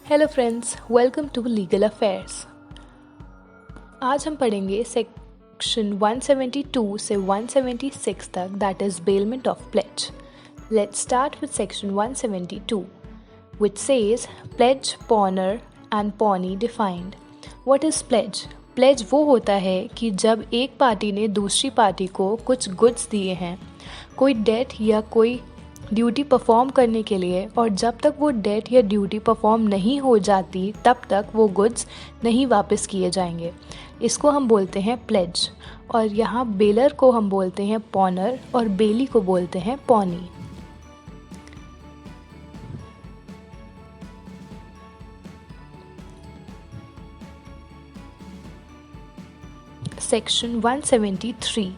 Hello friends, welcome to legal affairs. आज हम पढ़ेंगे सेक्शन 172 से 176 तक, that is bailment of pledge. Let's start with section 172 which says pledge, pawner and pawnee defined. What is pledge? Pledge वो होता है कि जब एक पार्टी ने दूसरी पार्टी को कुछ गुड्स दिए हैं, कोई डेट या कोई ड्यूटी परफॉर्म करने के लिए, और जब तक वो डेट या ड्यूटी परफॉर्म नहीं हो जाती तब तक वो गुड्स नहीं वापस किए जाएंगे। इसको हम बोलते हैं प्लेज। और यहाँ बेलर को हम बोलते हैं पॉनर और बेली को बोलते हैं pawnee. Section 173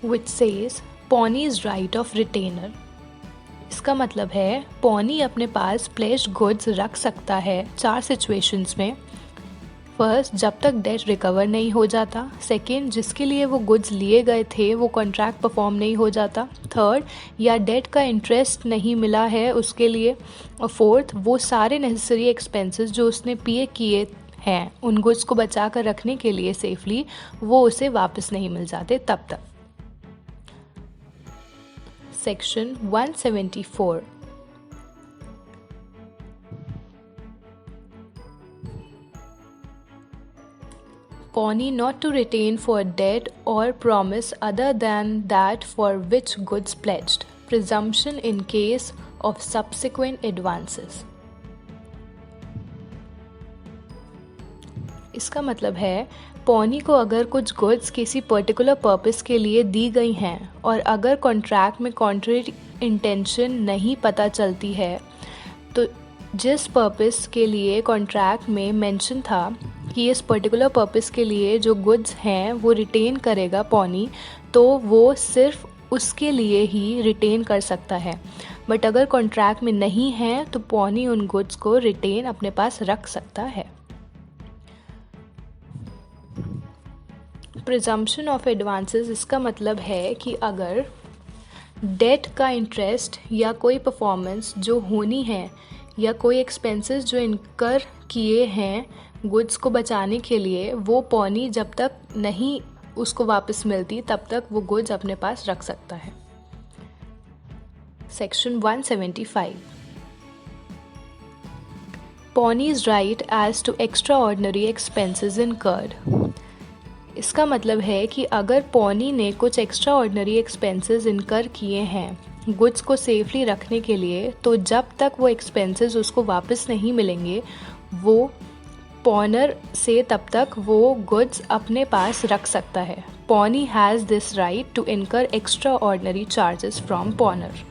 which says pawnee's right of retainer. इसका मतलब है पॉनी अपने पास प्लेज गुड्स रख सकता है 4 सिचुएशंस में। फर्स्ट, जब तक डेट रिकवर नहीं हो जाता। सेकेंड, जिसके लिए वो गुड्स लिए गए थे वो कॉन्ट्रैक्ट परफॉर्म नहीं हो जाता। थर्ड, या डेट का इंटरेस्ट नहीं मिला है उसके लिए। और फोर्थ, वो सारे नेसेसरी एक्सपेंसेस जो उसने पे किए हैं उन गुड्स को बचा कर रखने के लिए सेफली, वो उसे वापस नहीं मिल जाते तब तक। Section 174 Pawnee not to retain for debt or promise other than that for which goods pledged. Presumption in case of subsequent advances. इसका मतलब है पॉनी को अगर कुछ गुड्स किसी पर्टिकुलर पर्पस के लिए दी गई हैं और अगर कॉन्ट्रैक्ट में कॉन्ट्ररी इंटेंशन नहीं पता चलती है, तो जिस पर्पस के लिए कॉन्ट्रैक्ट में मेंशन था कि इस पर्टिकुलर पर्पस के लिए जो गुड्स हैं वो रिटेन करेगा पॉनी, तो वो सिर्फ उसके लिए ही रिटेन कर सकता है। बट अगर कॉन्ट्रैक्ट में नहीं है तो पॉनी उन गुड्स को रिटेन अपने पास रख सकता है। प्रिजम्पशन ऑफ एडवांसेस, इसका मतलब है कि अगर डेट का इंटरेस्ट या कोई परफॉर्मेंस जो होनी है या कोई एक्सपेंसेस जो इनकर किए हैं गुड्स को बचाने के लिए, वो पॉनी जब तक नहीं उसको वापस मिलती तब तक वो गुड्स अपने पास रख सकता है। Section 175 pawnee's right as to extraordinary expenses incurred. इसका मतलब है कि अगर पॉनी ने कुछ एक्स्ट्रा ऑर्डिनरी एक्सपेंसेस इनकर किए हैं गुड्स को सेफली रखने के लिए, तो जब तक वो एक्सपेंसेस उसको वापस नहीं मिलेंगे वो पॉनर से तब तक वो गुड्स अपने पास रख सकता है। Pawnee has this right to incur extraordinary charges from pawnor.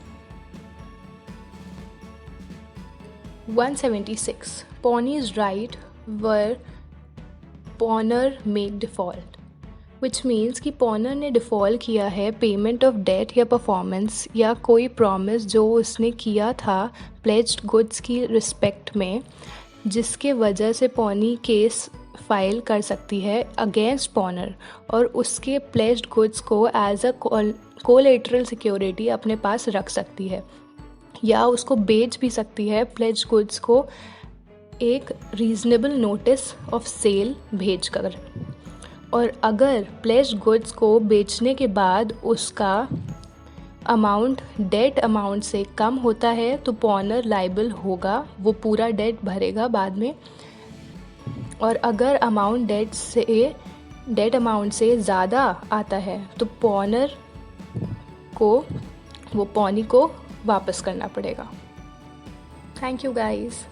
176 pawnee's right where pawnor make default, which means कि पॉनर ने डिफ़ॉल्ट किया है पेमेंट ऑफ डेट या परफॉर्मेंस या कोई प्रॉमिस जो उसने किया था प्लेज्ड गुड्स की रिस्पेक्ट में, जिसके वजह से पॉनी केस फाइल कर सकती है अगेंस्ट पॉनर और उसके प्लेज्ड गुड्स को एज अ कोलेटरल सिक्योरिटी अपने पास रख सकती है, या उसको बेच भी सकती है प्लेज्ड गुड्स को एक रीज़नेबल नोटिस ऑफ सेल भेजकर। और अगर प्लेज्ड गुड्स को बेचने के बाद उसका अमाउंट डेट अमाउंट से कम होता है तो पॉनर लाइबल होगा, वो पूरा डेट भरेगा बाद में। और अगर अमाउंट डेट अमाउंट से ज़्यादा आता है तो पॉनर को वो पॉनी को वापस करना पड़ेगा। Thank you guys.